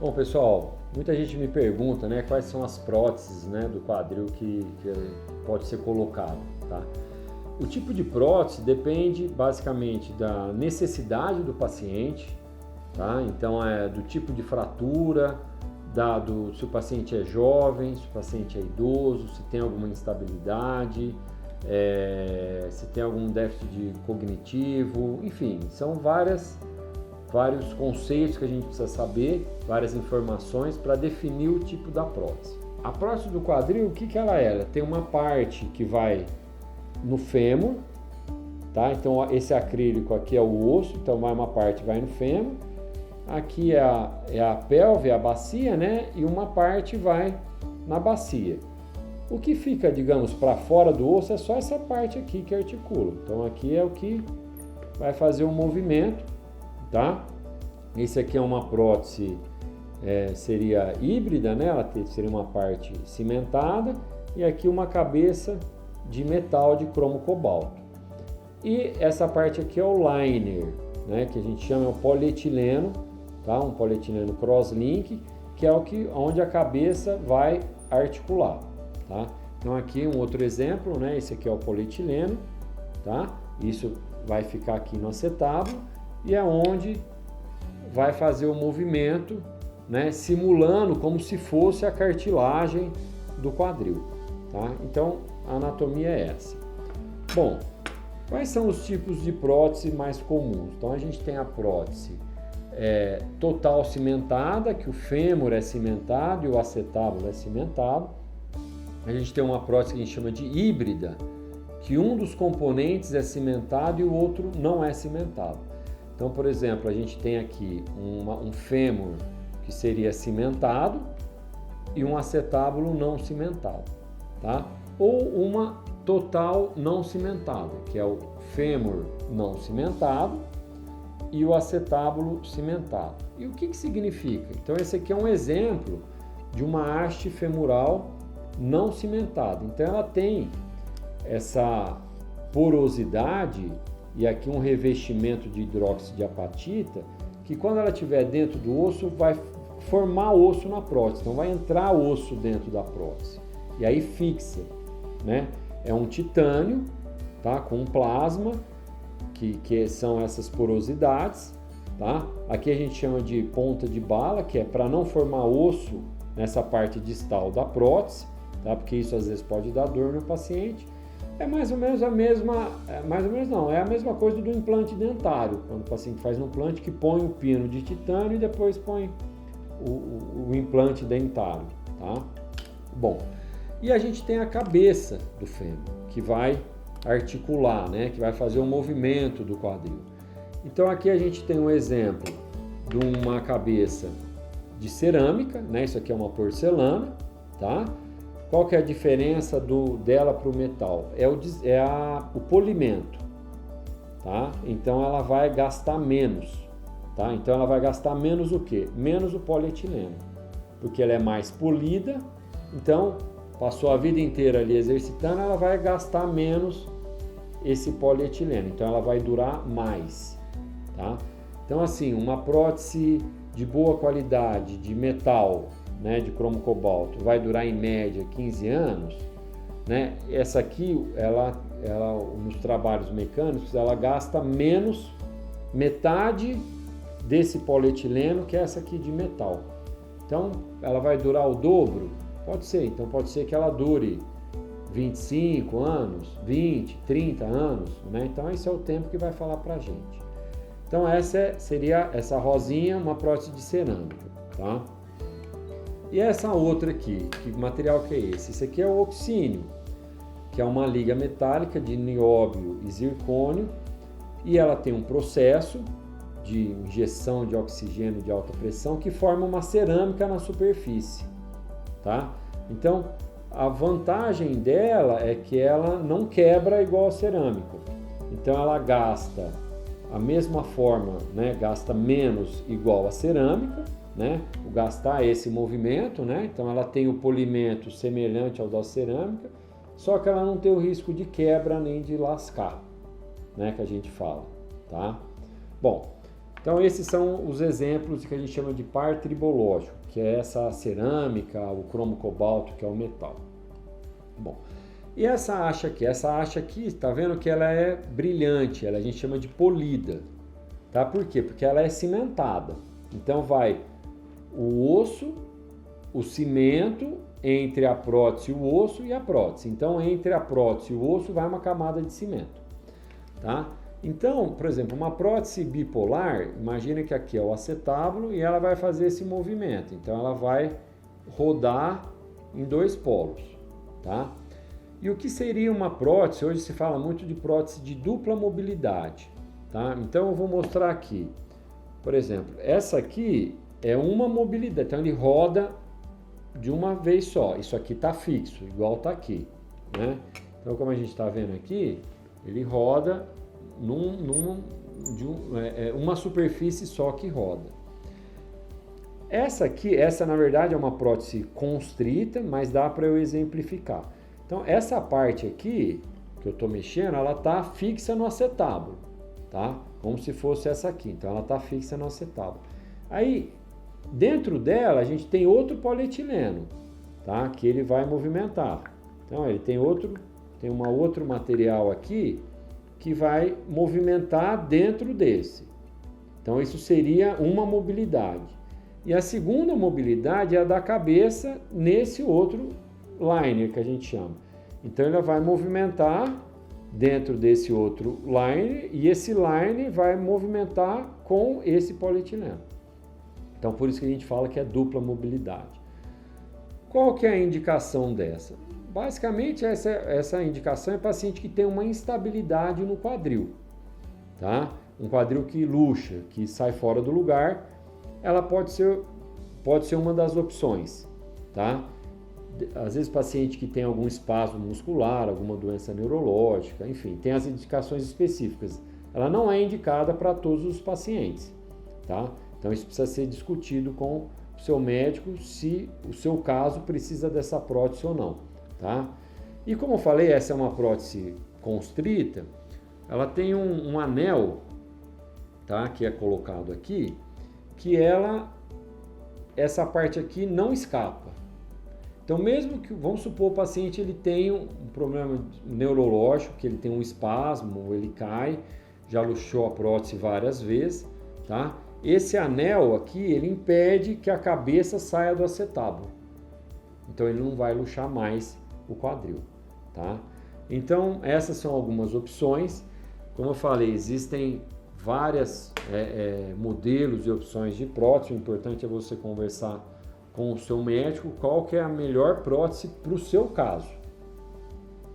Bom, pessoal, muita gente me pergunta, né, quais são as próteses, né, do quadril que pode ser colocado, tá? O tipo de prótese depende basicamente da necessidade do paciente, tá? Então é do tipo de fratura, se o paciente é jovem, se o paciente é idoso, se tem alguma instabilidade, se tem algum déficit cognitivo, enfim, são vários conceitos que a gente precisa saber, várias informações para definir o tipo da prótese. A prótese do quadril, o que ela é? Ela tem uma parte que vai no fêmur, tá? Então esse acrílico aqui é o osso, então uma parte vai no fêmur, aqui é a pelve, a bacia, né? E uma parte vai na bacia. O que fica, digamos, para fora do osso é só essa parte aqui que articula. Então aqui é o que vai fazer o movimento, tá? Esse aqui é uma prótese, seria híbrida, né? Ela seria uma parte cimentada e aqui uma cabeça de metal de cromo cobalto. E essa parte aqui é o liner, né? Que a gente chama o polietileno, tá? Um polietileno crosslink, que é onde a cabeça vai articular, tá? Então aqui um outro exemplo, né? Esse aqui é o polietileno, tá? Isso vai ficar aqui no acetábulo e é onde vai fazer o movimento, né, simulando como se fosse a cartilagem do quadril, tá? Então, a anatomia é essa. Bom, quais são os tipos de prótese mais comuns? Então, a gente tem a prótese total cimentada, que o fêmur é cimentado e o acetábulo é cimentado. A gente tem uma prótese que a gente chama de híbrida, que um dos componentes é cimentado e o outro não é cimentado. Então, por exemplo, a gente tem aqui um fêmur que seria cimentado e um acetábulo não cimentado, tá? Ou uma total não cimentada, que é o fêmur não cimentado e o acetábulo cimentado. E o que significa? Então, esse aqui é um exemplo de uma haste femoral não cimentada. Então, ela tem essa porosidade e aqui um revestimento de hidróxido de apatita, que quando ela estiver dentro do osso, vai formar osso na prótese, então vai entrar osso dentro da prótese, e aí fixa, né? É um titânio, tá? Com um plasma, que são essas porosidades, tá? Aqui a gente chama de ponta de bala, que é para não formar osso nessa parte distal da prótese, tá? Porque isso às vezes pode dar dor no paciente. É mais ou menos a mesma, é a mesma coisa do implante dentário, quando o paciente faz um implante que põe o pino de titânio e depois põe o implante dentário, tá? Bom, e a gente tem a cabeça do fêmur, que vai articular, né? Que vai fazer o movimento do quadril. Então aqui a gente tem um exemplo de uma cabeça de cerâmica, né? Isso aqui é uma porcelana, tá? Qual que é a diferença dela para o metal? O polimento, tá? Então ela vai gastar menos, tá? Então ela vai gastar menos o quê? Menos o polietileno, porque ela é mais polida, então passou a vida inteira ali exercitando, ela vai gastar menos esse polietileno, então ela vai durar mais, tá? Então assim, uma prótese de boa qualidade, de metal, né, de cromo cobalto, vai durar em média 15 anos, né? Essa aqui, ela nos trabalhos mecânicos, ela gasta menos, metade desse polietileno que essa aqui de metal. Então, ela vai durar o dobro? Pode ser. Então, pode ser que ela dure 25 anos, 20, 30 anos, né? Então, esse é o tempo que vai falar pra gente. Então, seria essa rosinha, uma prótese de cerâmica, tá? E essa outra aqui, que material que é esse? Esse aqui é o oxínio, que é uma liga metálica de nióbio e zircônio, e ela tem um processo de injeção de oxigênio de alta pressão que forma uma cerâmica na superfície, tá? Então, a vantagem dela é que ela não quebra igual a cerâmica. Então, ela gasta a mesma forma, né? Gasta menos igual a cerâmica, né? O gastar esse movimento, né? Então ela tem o polimento semelhante ao da cerâmica, só que ela não tem o risco de quebra nem de lascar, né? Que a gente fala, tá? Bom, Então esses são os exemplos que a gente chama de par tribológico, que é essa cerâmica, o cromo cobalto, que é o metal. Bom, e essa haste aqui, está vendo que ela é brilhante, a gente chama de polida, tá? Por quê? Porque ela é cimentada. Então vai o osso, o cimento, entre a prótese, o osso e a prótese. Então entre a prótese e o osso vai uma camada de cimento, tá? Então, por exemplo, uma prótese bipolar, imagina que aqui é o acetábulo e ela vai fazer esse movimento. Então ela vai rodar em dois polos, tá? E o que seria uma prótese? Hoje se fala muito de prótese de dupla mobilidade, tá? Então eu vou mostrar aqui. Por exemplo, essa aqui é uma mobilidade, então ele roda de uma vez só. Isso aqui está fixo, igual está aqui, né? Então, como a gente está vendo aqui, ele roda uma superfície só que roda. Essa na verdade é uma prótese constrita, mas dá para eu exemplificar. Então, essa parte aqui que eu estou mexendo, ela está fixa no acetábulo, tá? Como se fosse essa aqui. Então, ela está fixa no acetábulo. Aí, dentro dela, a gente tem outro polietileno, tá? Que ele vai movimentar. Então, ele tem um outro material aqui que vai movimentar dentro desse. Então, isso seria uma mobilidade. E a segunda mobilidade é a da cabeça nesse outro liner que a gente chama. Então, ele vai movimentar dentro desse outro liner e esse liner vai movimentar com esse polietileno. Então, por isso que a gente fala que é dupla mobilidade. Qual que é a indicação dessa? Basicamente, essa indicação é paciente que tem uma instabilidade no quadril, tá? Um quadril que luxa, que sai fora do lugar, ela pode ser uma das opções, tá? Às vezes, paciente que tem algum espasmo muscular, alguma doença neurológica, enfim, tem as indicações específicas. Ela não é indicada para todos os pacientes, tá? Então, isso precisa ser discutido com o seu médico se o seu caso precisa dessa prótese ou não, tá? E como eu falei, essa é uma prótese constrita, ela tem um anel, tá? Que é colocado aqui, que essa parte aqui não escapa. Então, mesmo que, vamos supor, o paciente ele tem um problema neurológico, que ele tem um espasmo, ele cai, já luxou a prótese várias vezes, tá? Esse anel aqui, ele impede que a cabeça saia do acetábulo. Então, ele não vai luxar mais o quadril, tá? Então, essas são algumas opções. Como eu falei, existem vários modelos e opções de prótese. O importante é você conversar com o seu médico qual que é a melhor prótese para o seu caso,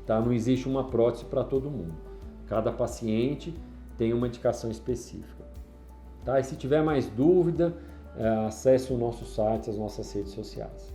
tá? Não existe uma prótese para todo mundo. Cada paciente tem uma indicação específica, tá? E se tiver mais dúvida, acesse o nosso site, as nossas redes sociais.